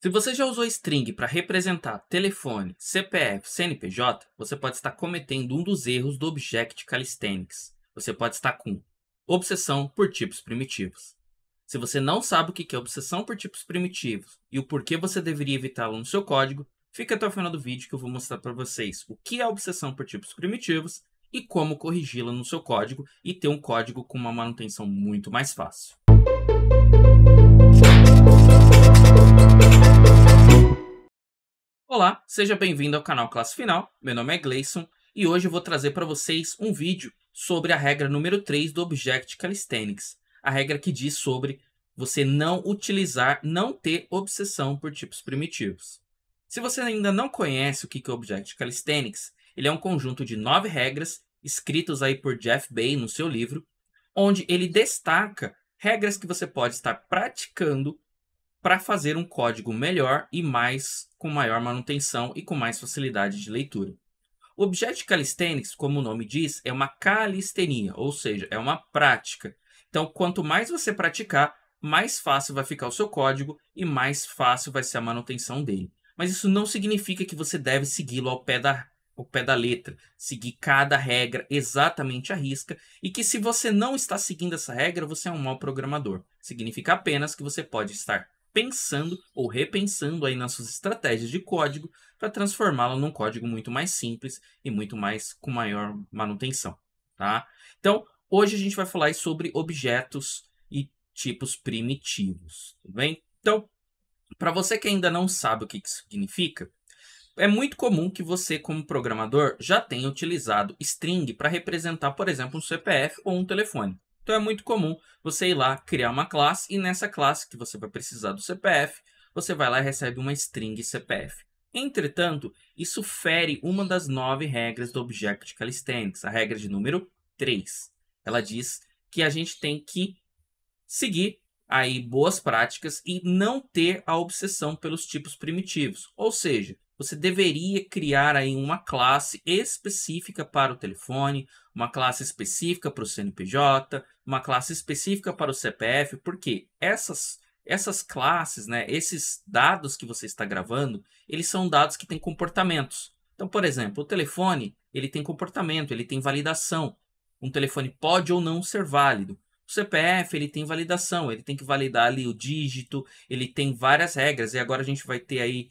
Se você já usou string para representar telefone, CPF, CNPJ, você pode estar cometendo um dos erros do Object Calisthenics. Você pode estar com obsessão por tipos primitivos. Se você não sabe o que é obsessão por tipos primitivos e o porquê você deveria evitá-lo no seu código, fica até o final do vídeo que eu vou mostrar para vocês o que é obsessão por tipos primitivos e como corrigi-la no seu código e ter um código com uma manutenção muito mais fácil. Olá, seja bem-vindo ao canal Classe Final, meu nome é Gleison e hoje eu vou trazer para vocês um vídeo sobre a regra número 3 do Object Calisthenics, a regra que diz sobre você não ter obsessão por tipos primitivos. Se você ainda não conhece o que é o Object Calisthenics, ele é um conjunto de 9 regras escritos aí por Jeff Bay no seu livro, onde ele destaca regras que você pode estar praticando para fazer um código melhor e com maior manutenção e com mais facilidade de leitura. O Object Calisthenics, como o nome diz, é uma calistenia, ou seja, é uma prática. Então, quanto mais você praticar, mais fácil vai ficar o seu código e mais fácil vai ser a manutenção dele. Mas isso não significa que você deve segui-lo ao pé da letra, seguir cada regra exatamente à risca, e que se você não está seguindo essa regra, você é um mau programador. Significa apenas que você pode estar pensando ou repensando aí nas suas estratégias de código para transformá-lo num código muito mais simples e com maior manutenção, tá? Então, hoje a gente vai falar sobre objetos e tipos primitivos, tudo bem? Então, para você que ainda não sabe o que isso significa, é muito comum que você, como programador, já tenha utilizado string para representar, por exemplo, um CPF ou um telefone. Então é muito comum você ir lá, criar uma classe, e nessa classe que você vai precisar do CPF, você vai lá e recebe uma string CPF. Entretanto, isso fere uma das 9 regras do Object Calisthenics, a regra de número 3. Ela diz que a gente tem que seguir aí boas práticas e não ter a obsessão pelos tipos primitivos. Ou seja, você deveria criar aí uma classe específica para o telefone, uma classe específica para o CNPJ, uma classe específica para o CPF, porque essas classes, né, esses dados que você está gravando, eles são dados que têm comportamentos. Então, por exemplo, o telefone, ele tem comportamento, ele tem validação. Um telefone pode ou não ser válido. O CPF, ele tem validação, ele tem que validar ali o dígito, ele tem várias regras, e agora a gente vai ter aí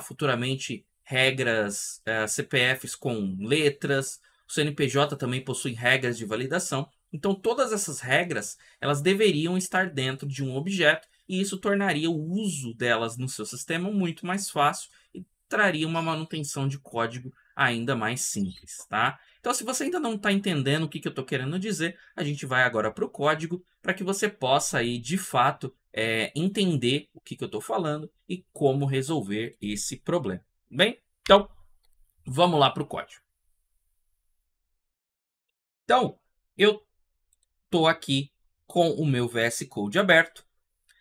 futuramente regras, CPFs com letras, o CNPJ também possui regras de validação. Então todas essas regras, elas deveriam estar dentro de um objeto, e isso tornaria o uso delas no seu sistema muito mais fácil e traria uma manutenção de código ainda mais simples, tá? Então, se você ainda não está entendendo o que eu estou querendo dizer, a gente vai agora para o código para que você possa aí, de fato, entender o que eu estou falando e como resolver esse problema. Bem, então, vamos lá para o código. Então, eu estou aqui com o meu VS Code aberto.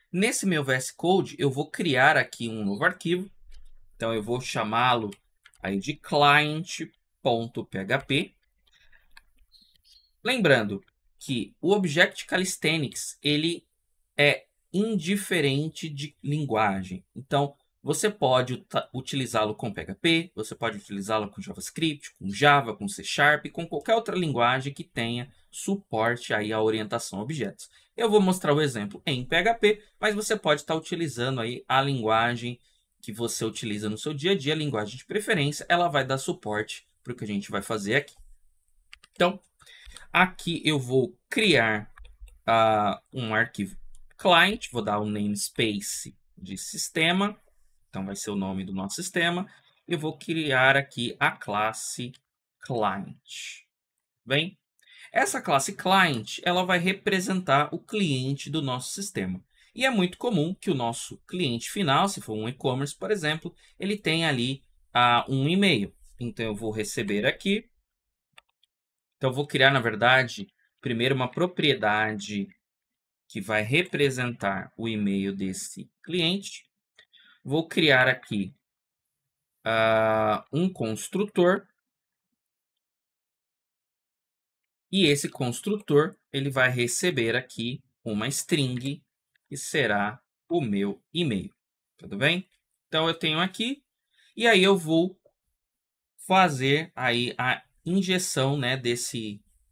Nesse meu VS Code, eu vou criar aqui um novo arquivo. Então, eu vou chamá-lo aí de client.php. Lembrando que o Object Calisthenics, ele é indiferente de linguagem. Então, você pode utilizá-lo com PHP, você pode utilizá-lo com JavaScript, com Java, com C#, com qualquer outra linguagem que tenha suporte aí à orientação a objetos. Eu vou mostrar o exemplo em PHP, mas você pode estar utilizando aí a linguagem que você utiliza no seu dia a dia, a linguagem de preferência, ela vai dar suporte para o que a gente vai fazer aqui. Então, aqui eu vou criar um arquivo client, vou dar um namespace de sistema, então vai ser o nome do nosso sistema. Eu vou criar aqui a classe client. Bem, essa classe client, ela vai representar o cliente do nosso sistema. E é muito comum que o nosso cliente final, se for um e-commerce, por exemplo, ele tenha ali um e-mail. Então eu vou receber aqui. Então eu vou criar, na verdade, primeiro uma propriedade que vai representar o e-mail desse cliente. Vou criar aqui um construtor. E esse construtor, ele vai receber aqui uma string, que será o meu e-mail. Tudo bem? Então, eu tenho aqui, e aí eu vou fazer aí a injeção, né,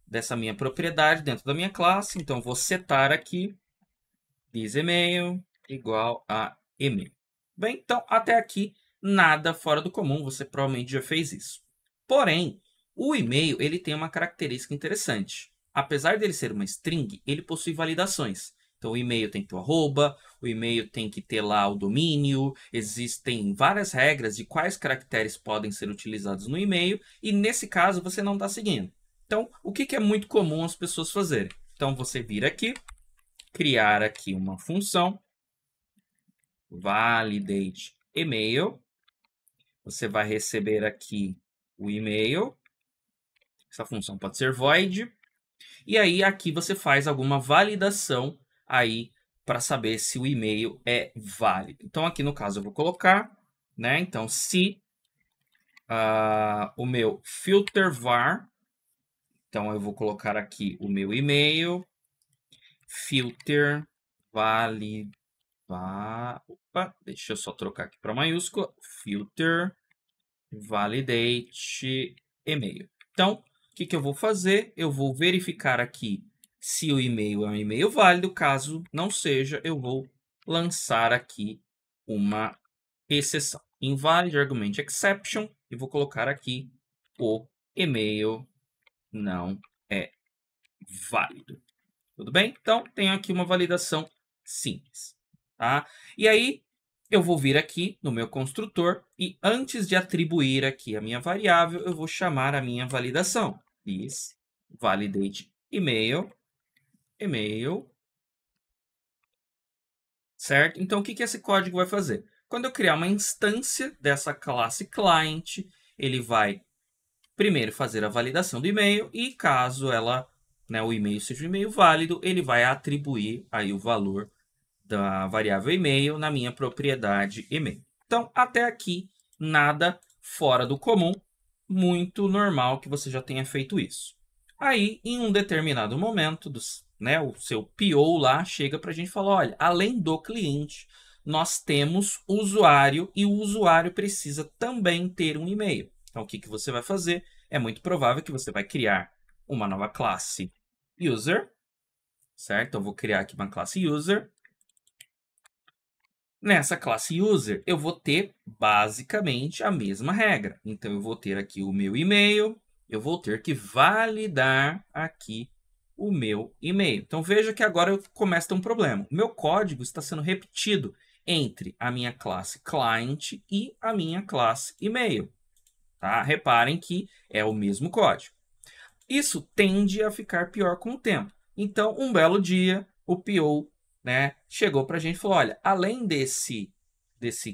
dessa minha propriedade dentro da minha classe. Então, vou setar aqui thisEmail igual a email. Bem, então, até aqui, nada fora do comum, você provavelmente já fez isso. Porém, o e-mail ele tem uma característica interessante. Apesar dele ser uma string, ele possui validações. Então, o e-mail tem que ter o arroba, o e-mail tem que ter lá o domínio, existem várias regras de quais caracteres podem ser utilizados no e-mail, e nesse caso você não está seguindo. Então, o que é muito comum as pessoas fazerem? Então, você vira aqui, criar aqui uma função, validate email. Você vai receber aqui o e-mail. Essa função pode ser void. E aí aqui você faz alguma validação aí para saber se o e-mail é válido. Então aqui no caso eu vou colocar, né? Então se o meu filter var, então eu vou colocar aqui o meu e-mail, filter valid. Opa, deixa eu só trocar aqui para maiúscula. Filter validate email. Então, o que eu vou fazer? Eu vou verificar aqui se o e-mail é um e-mail válido. Caso não seja, eu vou lançar aqui uma exceção. Invalid argument exception. E vou colocar aqui o e-mail não é válido. Tudo bem? Então, tenho aqui uma validação simples. Tá? E aí, eu vou vir aqui no meu construtor e antes de atribuir aqui a minha variável, eu vou chamar a minha validação. This validate email, certo? Então, o que esse código vai fazer? Quando eu criar uma instância dessa classe client, ele vai primeiro fazer a validação do e-mail e caso o e-mail seja um e-mail válido, ele vai atribuir aí o valor da variável e-mail na minha propriedade e-mail. Então, até aqui, nada fora do comum, muito normal que você já tenha feito isso. Aí, em um determinado momento, o seu PO lá chega para a gente e fala, olha, além do cliente, nós temos usuário e o usuário precisa também ter um e-mail. Então, o que você vai fazer? É muito provável que você vai criar uma nova classe user, certo? Então, eu vou criar aqui uma classe user. Nessa classe user, eu vou ter basicamente a mesma regra. Então, eu vou ter aqui o meu e-mail, eu vou ter que validar aqui o meu e-mail. Então, veja que agora começa a ter um problema. O meu código está sendo repetido entre a minha classe client e a minha classe e-mail. Tá? Reparem que é o mesmo código. Isso tende a ficar pior com o tempo. Então, um belo dia, o PO chegou para a gente e falou, olha, além desse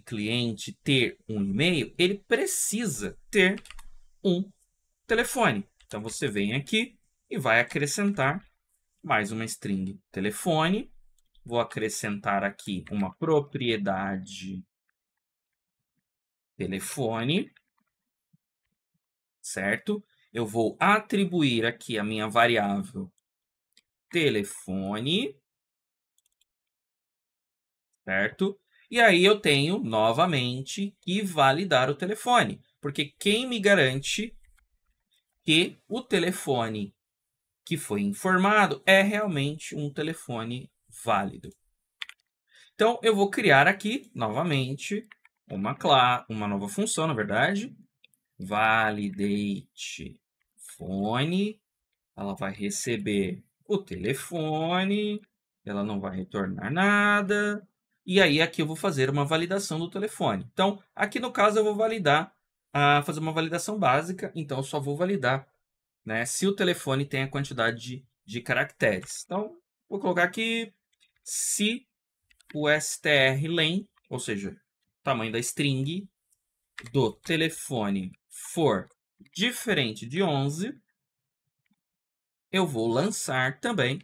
cliente ter um e-mail, ele precisa ter um telefone. Então, você vem aqui e vai acrescentar mais uma string telefone. Vou acrescentar aqui uma propriedade telefone, certo? Eu vou atribuir aqui a minha variável telefone, certo? E aí eu tenho, novamente, que validar o telefone. Porque quem me garante que o telefone que foi informado é realmente um telefone válido? Então, eu vou criar aqui, novamente, uma nova função, na verdade. Validate phone. Ela vai receber o telefone. Ela não vai retornar nada. E aí, aqui eu vou fazer uma validação do telefone. Então, aqui no caso, eu vou fazer uma validação básica. Então, eu só vou validar se o telefone tem a quantidade de caracteres. Então, vou colocar aqui se o strlen, ou seja, o tamanho da string do telefone for diferente de 11, eu vou lançar também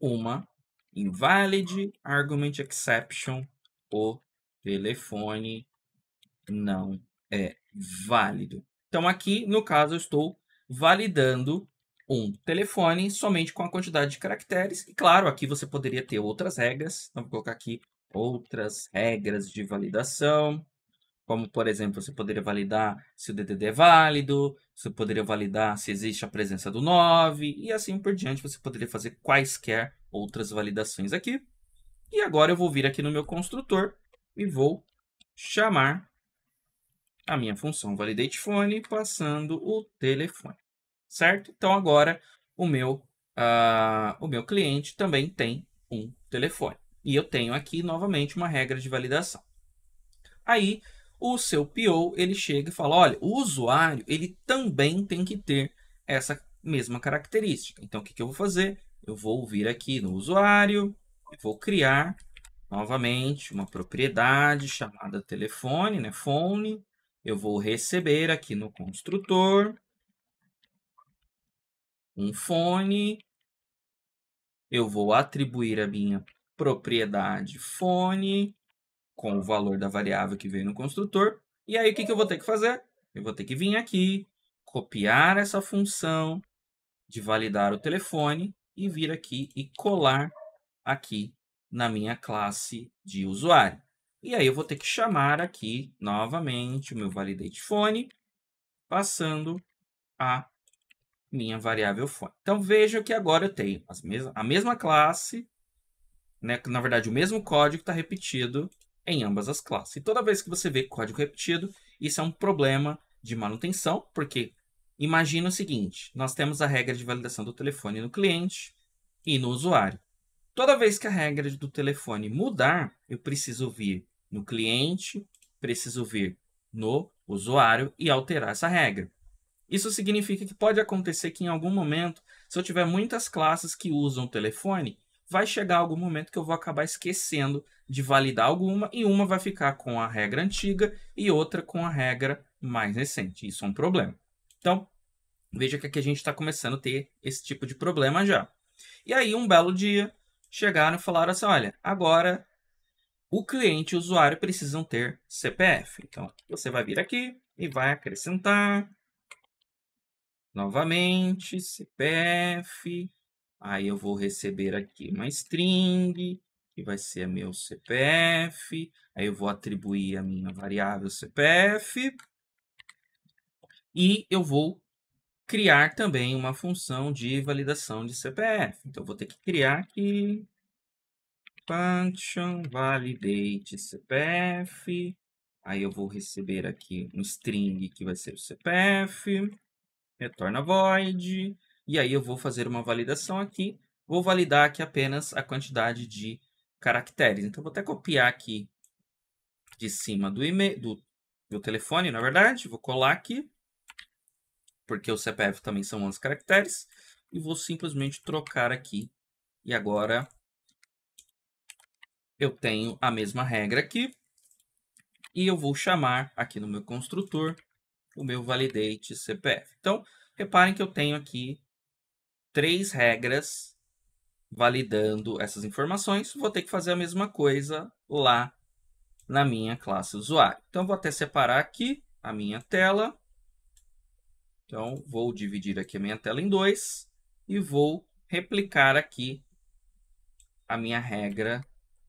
uma invalid argument exception. O telefone não é válido. Então, aqui, no caso, eu estou validando um telefone somente com a quantidade de caracteres. E, claro, aqui você poderia ter outras regras. Então, vou colocar aqui outras regras de validação, como, por exemplo, você poderia validar se o DDD é válido, você poderia validar se existe a presença do 9, e assim por diante. Você poderia fazer quaisquer outras validações aqui. E agora eu vou vir aqui no meu construtor e vou chamar a minha função validatePhone passando o telefone, certo? Então agora o meu cliente também tem um telefone. E eu tenho aqui novamente uma regra de validação. Aí o seu PO ele chega e fala, olha, o usuário ele também tem que ter essa mesma característica. Então o que eu vou fazer? Eu vou vir aqui no usuário, vou criar novamente uma propriedade chamada telefone, né, phone. Eu vou receber aqui no construtor um phone. Eu vou atribuir a minha propriedade phone com o valor da variável que veio no construtor. E aí, o que eu vou ter que fazer? Eu vou ter que vir aqui, copiar essa função de validar o telefone e vir aqui e colar aqui na minha classe de usuário. E aí, eu vou ter que chamar aqui novamente o meu validatePhone, passando a minha variável phone. Então, veja que agora eu tenho a mesma classe, né? Na verdade, o mesmo código está repetido em ambas as classes. E toda vez que você vê código repetido, isso é um problema de manutenção, porque imagina o seguinte, nós temos a regra de validação do telefone no cliente e no usuário. Toda vez que a regra do telefone mudar, eu preciso vir no cliente, preciso vir no usuário e alterar essa regra. Isso significa que pode acontecer que em algum momento, se eu tiver muitas classes que usam o telefone, vai chegar algum momento que eu vou acabar esquecendo de validar alguma e uma vai ficar com a regra antiga e outra com a regra mais recente. Isso é um problema. Então, veja que aqui a gente está começando a ter esse tipo de problema já. E aí, um belo dia, chegaram e falaram assim, olha, agora o cliente e o usuário precisam ter CPF. Então, você vai vir aqui e vai acrescentar novamente CPF. Aí eu vou receber aqui uma string, que vai ser meu CPF. Aí eu vou atribuir a minha variável CPF. E eu vou criar também uma função de validação de CPF. Então, eu vou ter que criar aqui function validate CPF. Aí eu vou receber aqui um string que vai ser o CPF. Retorna void. E aí eu vou fazer uma validação aqui. Vou validar aqui apenas a quantidade de caracteres. Então, vou até copiar aqui de cima do e-mail, do telefone, na verdade. Vou colar aqui, porque o CPF também são 11 caracteres. E vou simplesmente trocar aqui. E agora eu tenho a mesma regra aqui. E eu vou chamar aqui no meu construtor o meu validate CPF. Então, reparem que eu tenho aqui 3 regras validando essas informações. Vou ter que fazer a mesma coisa lá na minha classe usuário. Então, vou até separar aqui a minha tela. Então, vou dividir aqui a minha tela em 2 e vou replicar aqui a minha regra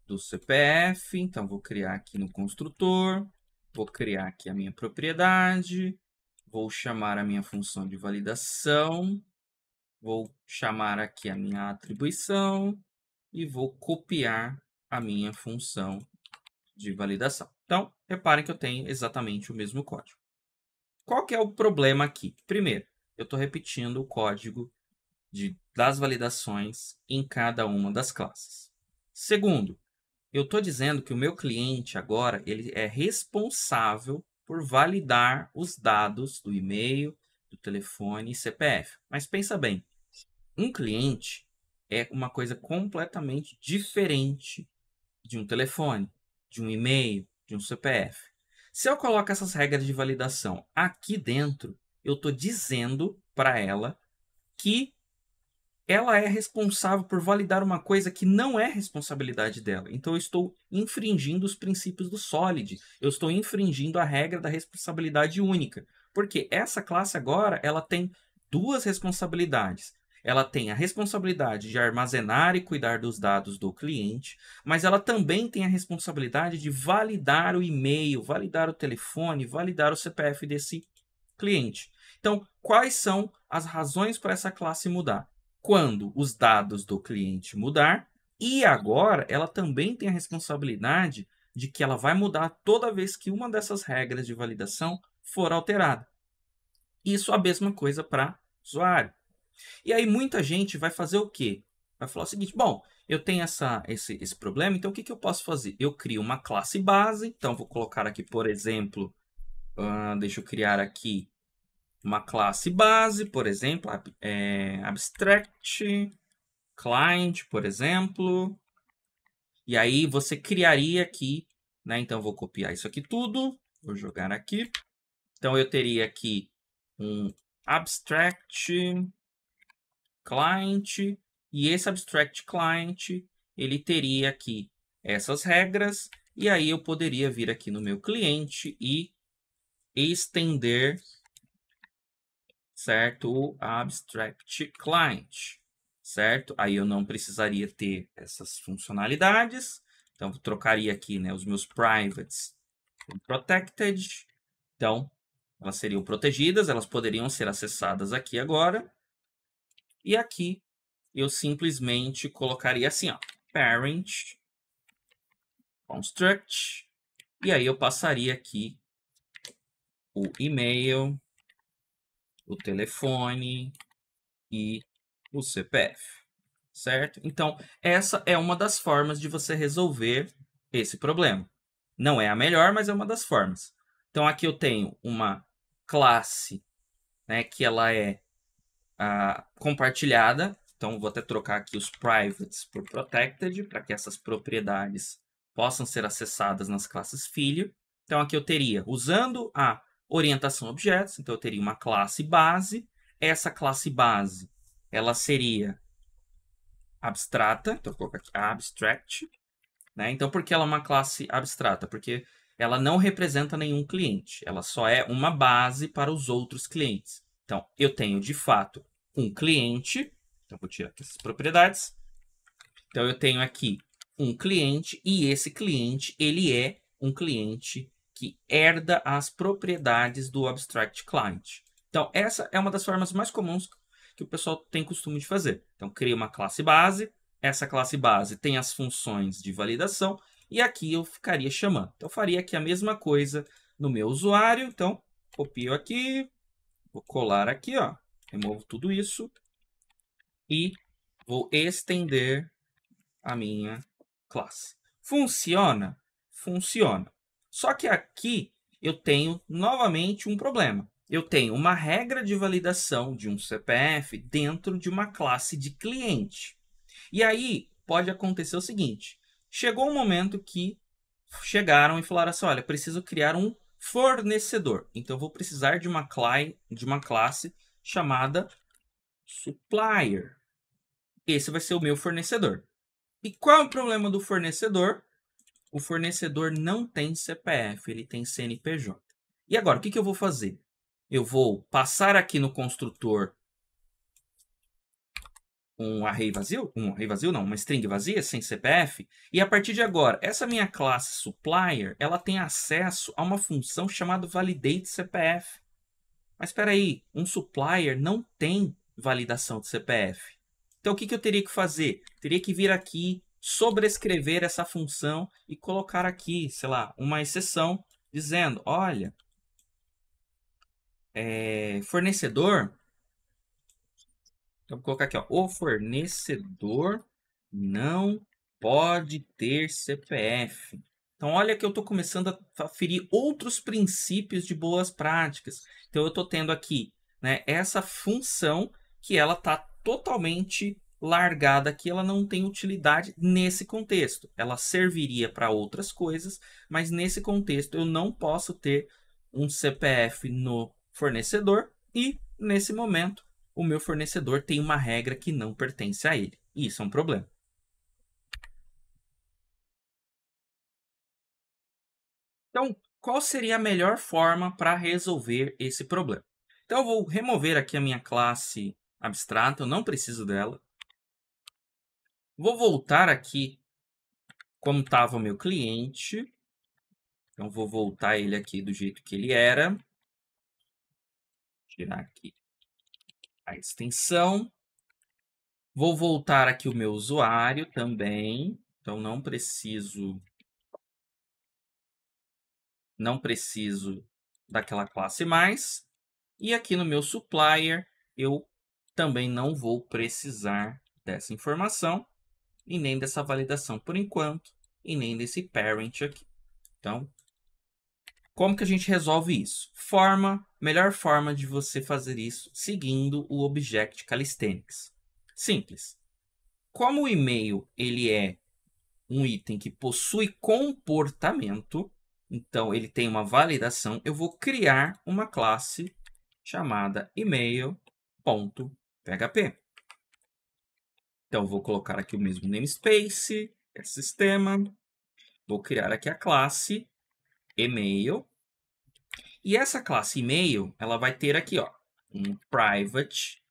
do CPF. Então, vou criar aqui no construtor, vou criar aqui a minha propriedade, vou chamar a minha função de validação, vou chamar aqui a minha atribuição e vou copiar a minha função de validação. Então, reparem que eu tenho exatamente o mesmo código. Qual que é o problema aqui? Primeiro, eu estou repetindo o código das validações em cada uma das classes. Segundo, eu estou dizendo que o meu cliente agora ele é responsável por validar os dados do e-mail, do telefone e CPF. Mas pensa bem, um cliente é uma coisa completamente diferente de um telefone, de um e-mail, de um CPF. Se eu coloco essas regras de validação aqui dentro, eu estou dizendo para ela que ela é responsável por validar uma coisa que não é responsabilidade dela. Então, eu estou infringindo os princípios do Solid. Eu estou infringindo a regra da responsabilidade única. Porque essa classe agora ela tem 2 responsabilidades. ela tem a responsabilidade de armazenar e cuidar dos dados do cliente, mas ela também tem a responsabilidade de validar o e-mail, validar o telefone, validar o CPF desse cliente. Então, quais são as razões para essa classe mudar? Quando os dados do cliente mudar, e agora ela também tem a responsabilidade de que ela vai mudar toda vez que uma dessas regras de validação for alterada. Isso é a mesma coisa para usuário. E aí muita gente vai fazer o quê? Vai falar o seguinte, bom, eu tenho esse problema, então o que eu posso fazer? Eu crio uma classe base, então vou colocar aqui, por exemplo, deixa eu criar aqui uma classe base, por exemplo, abstract client, por exemplo. E aí você criaria aqui, né? Então eu vou copiar isso aqui tudo, vou jogar aqui. Então eu teria aqui um abstract client, e esse abstract client, ele teria aqui essas regras, e aí eu poderia vir aqui no meu cliente e estender, certo, o abstract client, certo? Aí eu não precisaria ter essas funcionalidades, então eu trocaria aqui, né, os meus privates por protected, então elas seriam protegidas, elas poderiam ser acessadas aqui agora, e aqui eu simplesmente colocaria assim, ó, parent construct, e aí eu passaria aqui o e-mail, o telefone e o CPF, certo? Então, essa é uma das formas de você resolver esse problema. Não é a melhor, mas é uma das formas. Então, aqui eu tenho uma classe, né, que ela é compartilhada. Então, vou até trocar aqui os privates por protected, para que essas propriedades possam ser acessadas nas classes filho. Então, aqui eu teria, usando a orientação objetos, então eu teria uma classe base. Essa classe base, ela seria abstrata. Então, eu vou colocar aqui abstract. Né? Então, por que ela é uma classe abstrata? Porque ela não representa nenhum cliente. Ela só é uma base para os outros clientes. Então, eu tenho, de fato, um cliente. Então, vou tirar aqui essas propriedades. Então, eu tenho aqui um cliente, e esse cliente, ele é um cliente que herda as propriedades do Abstract Client. Então, essa é uma das formas mais comuns que o pessoal tem costume de fazer. Então, cria uma classe base. Essa classe base tem as funções de validação, e aqui eu ficaria chamando. Então, eu faria aqui a mesma coisa no meu usuário. Então, copio aqui, vou colar aqui, ó, removo tudo isso e vou estender a minha classe. Funciona? Funciona. Só que aqui eu tenho novamente um problema. Eu tenho uma regra de validação de um CPF dentro de uma classe de cliente. E aí pode acontecer o seguinte: chegou um momento que chegaram e falaram assim, olha, preciso criar um fornecedor. Então eu vou precisar de uma classe chamada supplier. Esse vai ser o meu fornecedor. E qual é o problema do fornecedor? O fornecedor não tem CPF, ele tem CNPJ. E agora, o que eu vou fazer? Eu vou passar aqui no construtor um array vazio, não, uma string vazia, sem CPF, e a partir de agora, essa minha classe supplier, ela tem acesso a uma função chamada validateCPF. Mas espera aí, um supplier não tem validação de CPF. Então, o que eu teria que fazer? Teria que vir aqui, sobrescrever essa função e colocar aqui, sei lá, uma exceção dizendo, olha, fornecedor, então vou colocar aqui, ó, o fornecedor não pode ter CPF. Então, olha que eu estou começando a ferir outros princípios de boas práticas. Então, eu estou tendo aqui, né, essa função que ela está totalmente largada aqui, ela não tem utilidade nesse contexto. Ela serviria para outras coisas, mas nesse contexto eu não posso ter um CPF no fornecedor e, nesse momento, o meu fornecedor tem uma regra que não pertence a ele. E isso é um problema. Então, qual seria a melhor forma para resolver esse problema? Então, eu vou remover aqui a minha classe abstrata, eu não preciso dela. Vou voltar aqui como estava o meu cliente. Então, vou voltar ele aqui do jeito que ele era. Tirar aqui a extensão. Vou voltar aqui o meu usuário também. Então, não preciso daquela classe mais. E aqui no meu supplier, eu também não vou precisar dessa informação e nem dessa validação por enquanto, e nem desse parent aqui. Então, como que a gente resolve isso? Melhor forma de você fazer isso seguindo o Object Calisthenics. Simples. Como o e-mail ele é um item que possui comportamento, então ele tem uma validação, eu vou criar uma classe chamada email.php. Então, vou colocar aqui o mesmo namespace, é sistema. Vou criar aqui a classe email. E essa classe email, ela vai ter aqui, ó, um private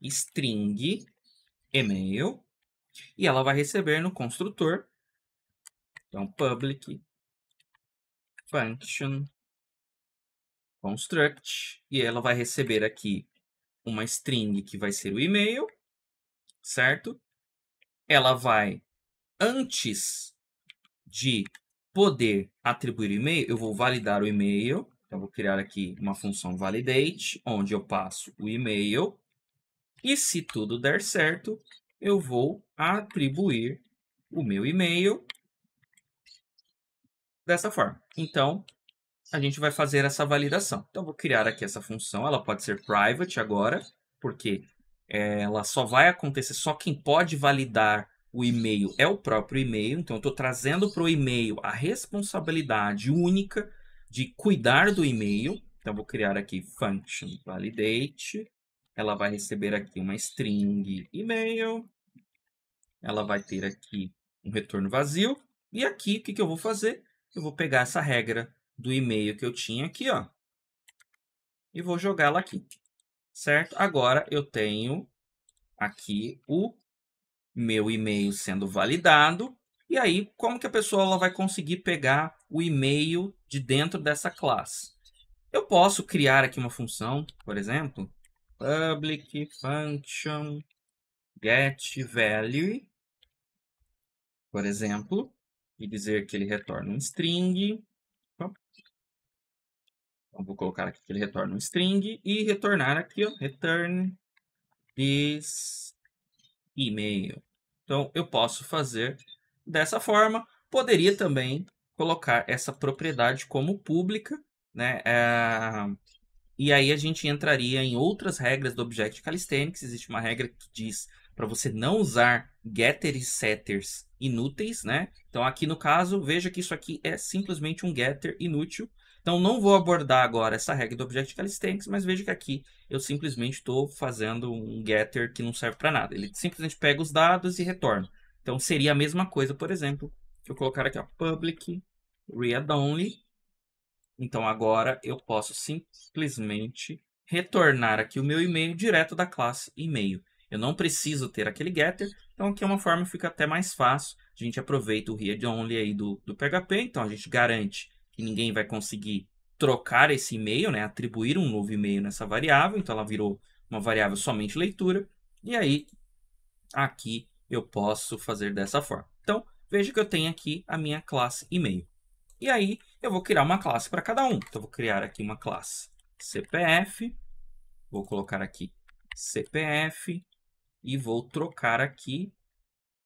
string email. E ela vai receber no construtor, então, public function construct. E ela vai receber aqui uma string que vai ser o e-mail, certo? Ela vai, antes de poder atribuir o e-mail, eu vou validar o e-mail. Então, vou criar aqui uma função validate, onde eu passo o e-mail. E se tudo der certo, eu vou atribuir o meu e-mail dessa forma. Então, a gente vai fazer essa validação. Então, vou criar aqui essa função. Ela pode ser private agora, porque ela só vai acontecer, só quem pode validar o e-mail é o próprio e-mail. Então, eu estou trazendo para o e-mail a responsabilidade única de cuidar do e-mail. Então, vou criar aqui function validate. Ela vai receber aqui uma string e-mail. Ela vai ter aqui um retorno vazio. E aqui, o que eu vou fazer? Eu vou pegar essa regra do e-mail que eu tinha aqui, ó, e vou jogá-la aqui, certo? Agora, eu tenho aqui o meu e-mail sendo validado. E aí, como que a pessoa ela vai conseguir pegar o e-mail de dentro dessa classe? Eu posso criar aqui uma função, por exemplo, public function getValue, por exemplo, e dizer que ele retorna um string. Então, vou colocar aqui que ele retorna um string e retornar aqui, ó, return this email. Então, eu posso fazer dessa forma. Poderia também colocar essa propriedade como pública, né? E aí a gente entraria em outras regras do Object Calisthenics. Existe uma regra que diz para você não usar getters e setters inúteis, né? Então, aqui no caso, veja que isso aqui é simplesmente um getter inútil. Então, não vou abordar agora essa regra do Object Calisthenics, mas veja que aqui eu simplesmente estou fazendo um getter que não serve para nada. Ele simplesmente pega os dados e retorna. Então, seria a mesma coisa, por exemplo, que eu colocar aqui, ó, public read-only. Então, agora eu posso simplesmente retornar aqui o meu e-mail direto da classe e-mail. Eu não preciso ter aquele getter, então aqui é uma forma que fica até mais fácil. A gente aproveita o read-only aí do PHP, então a gente garante que ninguém vai conseguir trocar esse e-mail, né, atribuir um novo e-mail nessa variável, então ela virou uma variável somente leitura, e aí aqui eu posso fazer dessa forma. Então, veja que eu tenho aqui a minha classe e-mail. E aí, eu vou criar uma classe para cada um. Então, eu vou criar aqui uma classe CPF. Vou colocar aqui CPF. E vou trocar aqui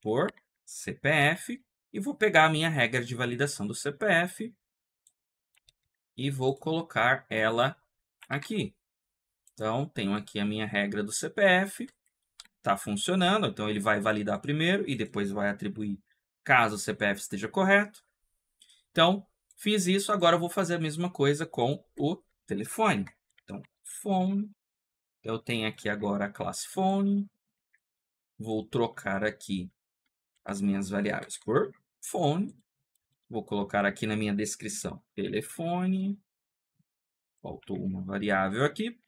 por CPF. E vou pegar a minha regra de validação do CPF. E vou colocar ela aqui. Então, tenho aqui a minha regra do CPF. Está funcionando. Então, ele vai validar primeiro e depois vai atribuir caso o CPF esteja correto. Então, fiz isso, agora eu vou fazer a mesma coisa com o telefone. Então, phone, eu tenho aqui agora a classe phone, vou trocar aqui as minhas variáveis por phone, vou colocar aqui na minha descrição telefone, faltou uma variável aqui,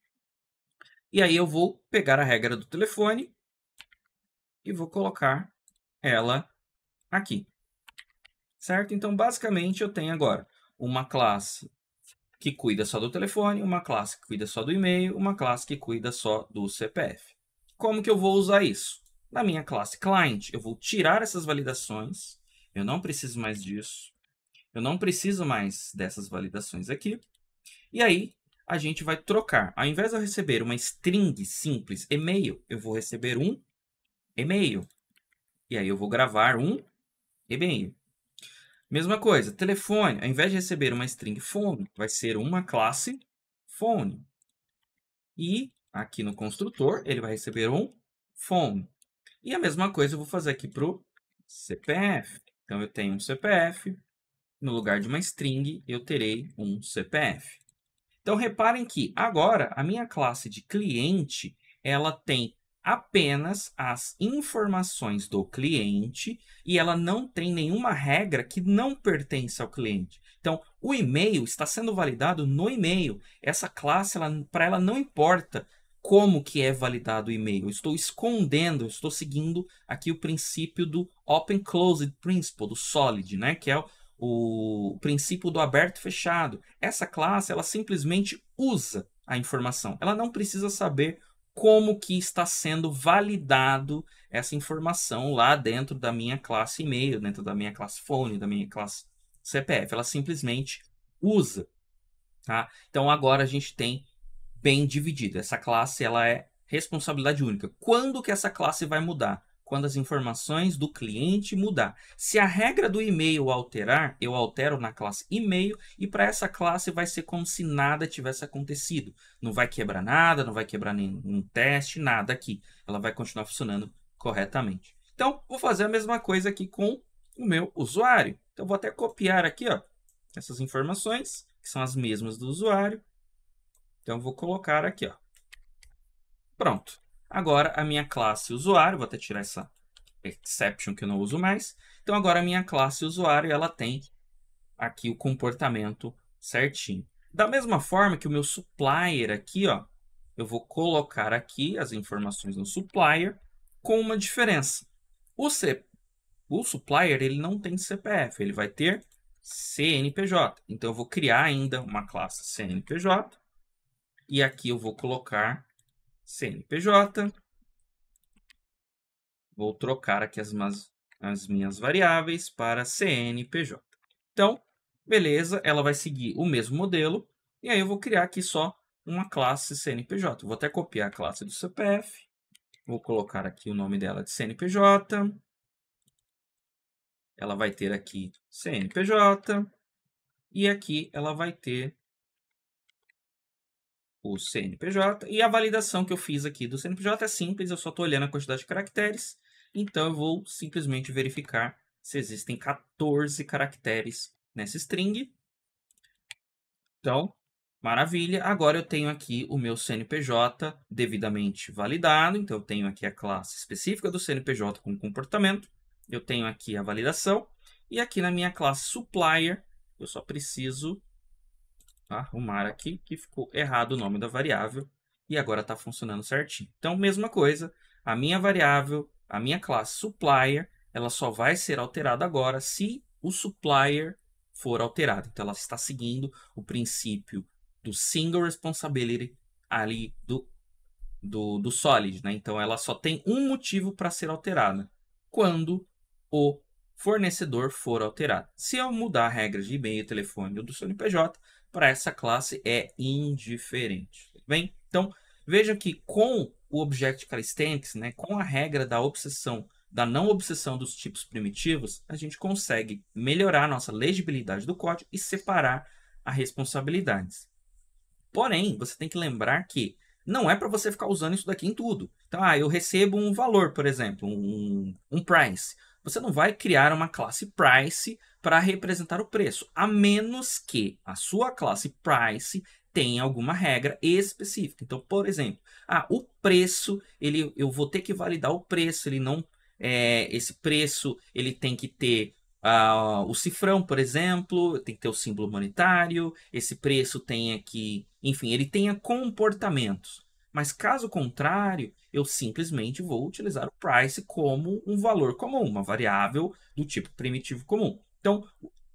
E aí eu vou pegar a regra do telefone e vou colocar ela aqui, certo? Então, basicamente, eu tenho agora uma classe que cuida só do telefone, uma classe que cuida só do e-mail, uma classe que cuida só do CPF. Como que eu vou usar isso? Na minha classe client, eu vou tirar essas validações, eu não preciso mais disso, eu não preciso mais dessas validações aqui, e aí a gente vai trocar. Ao invés de eu receber uma string simples e-mail, eu vou receber um e-mail, e aí eu vou gravar um e-mail. Mesma coisa, telefone, ao invés de receber uma string phone, vai ser uma classe phone. E aqui no construtor, ele vai receber um phone. E a mesma coisa eu vou fazer aqui para o CPF. Então, eu tenho um CPF, no lugar de uma string, eu terei um CPF. Então, reparem que agora a minha classe de cliente, ela tem apenas as informações do cliente e ela não tem nenhuma regra que não pertence ao cliente. Então, o e-mail está sendo validado no e-mail. Essa classe, para ela não importa como que é validado o e-mail. Eu estou escondendo, eu estou seguindo aqui o princípio do Open Closed Principle, do SOLID, né? Que é o princípio do aberto e fechado. Essa classe, ela simplesmente usa a informação. Ela não precisa saber como que está sendo validado essa informação lá dentro da minha classe e-mail, dentro da minha classe phone, da minha classe CPF. Ela simplesmente usa. Tá? Então agora a gente tem bem dividido. Essa classe ela é responsabilidade única. Quando que essa classe vai mudar? Quando as informações do cliente mudar. Se a regra do e-mail alterar, eu altero na classe e-mail e para essa classe vai ser como se nada tivesse acontecido. Não vai quebrar nada, não vai quebrar nenhum teste, nada aqui. Ela vai continuar funcionando corretamente. Então, vou fazer a mesma coisa aqui com o meu usuário. Então, vou até copiar aqui, ó, essas informações, que são as mesmas do usuário. Então, vou colocar aqui, ó. Pronto. Agora, a minha classe usuário, vou até tirar essa exception que eu não uso mais. Então, agora a minha classe usuário, ela tem aqui o comportamento certinho. Da mesma forma que o meu supplier aqui, ó, eu vou colocar aqui as informações no supplier com uma diferença. O supplier, ele não tem CPF, ele vai ter CNPJ. Então, eu vou criar ainda uma classe CNPJ. E aqui eu vou colocar CNPJ. Vou trocar aqui as minhas variáveis para CNPJ. Então, beleza, ela vai seguir o mesmo modelo. E aí eu vou criar aqui só uma classe CNPJ. Vou até copiar a classe do CPF. Vou colocar aqui o nome dela de CNPJ. Ela vai ter aqui CNPJ. E aqui ela vai ter o CNPJ. E a validação que eu fiz aqui do CNPJ é simples, eu só estou olhando a quantidade de caracteres. Então, eu vou simplesmente verificar se existem 14 caracteres nessa string. Então, maravilha. Agora eu tenho aqui o meu CNPJ devidamente validado. Então, eu tenho aqui a classe específica do CNPJ com comportamento. Eu tenho aqui a validação. E aqui na minha classe supplier, eu só preciso arrumar aqui que ficou errado o nome da variável e agora está funcionando certinho. Então, mesma coisa, a minha variável, a minha classe supplier, ela só vai ser alterada agora se o supplier for alterado. Então, ela está seguindo o princípio do single responsibility ali do Solid, né? Então, ela só tem um motivo para ser alterada, quando o fornecedor for alterado. Se eu mudar a regra de e-mail, telefone ou do CNPJ, para essa classe é indiferente. Tudo bem? Então, veja que com o Object Calisthenics, né, com a regra da obsessão, da não obsessão dos tipos primitivos, a gente consegue melhorar a nossa legibilidade do código e separar as responsabilidades. Porém, você tem que lembrar que não é para você ficar usando isso daqui em tudo. Então, eu recebo um valor, por exemplo, um price. Você não vai criar uma classe price para representar o preço, a menos que a sua classe price tenha alguma regra específica. Então, por exemplo, o preço, eu vou ter que validar o preço, esse preço ele tem que ter o cifrão, por exemplo, tem que ter o símbolo monetário, esse preço tem aqui, enfim, ele tenha comportamentos. Mas caso contrário, eu simplesmente vou utilizar o price como um valor comum, uma variável do tipo primitivo comum. Então,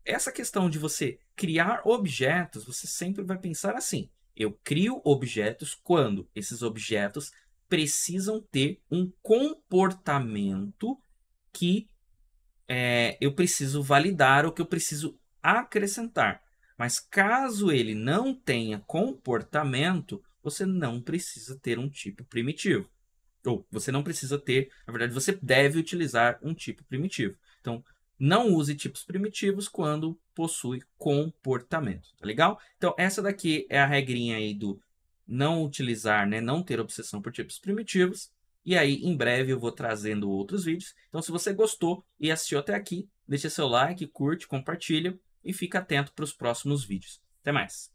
essa questão de você criar objetos, você sempre vai pensar assim: eu crio objetos quando esses objetos precisam ter um comportamento que eu preciso validar ou que eu preciso acrescentar. Mas caso ele não tenha comportamento, você não precisa ter um tipo primitivo. Ou você não precisa ter, na verdade, você deve utilizar um tipo primitivo. Então, não use tipos primitivos quando possui comportamento, tá legal? Então, essa daqui é a regrinha aí do não utilizar, né, não ter obsessão por tipos primitivos. E aí, em breve, eu vou trazendo outros vídeos. Então, se você gostou e assistiu até aqui, deixa seu like, curte, compartilha e fica atento para os próximos vídeos. Até mais!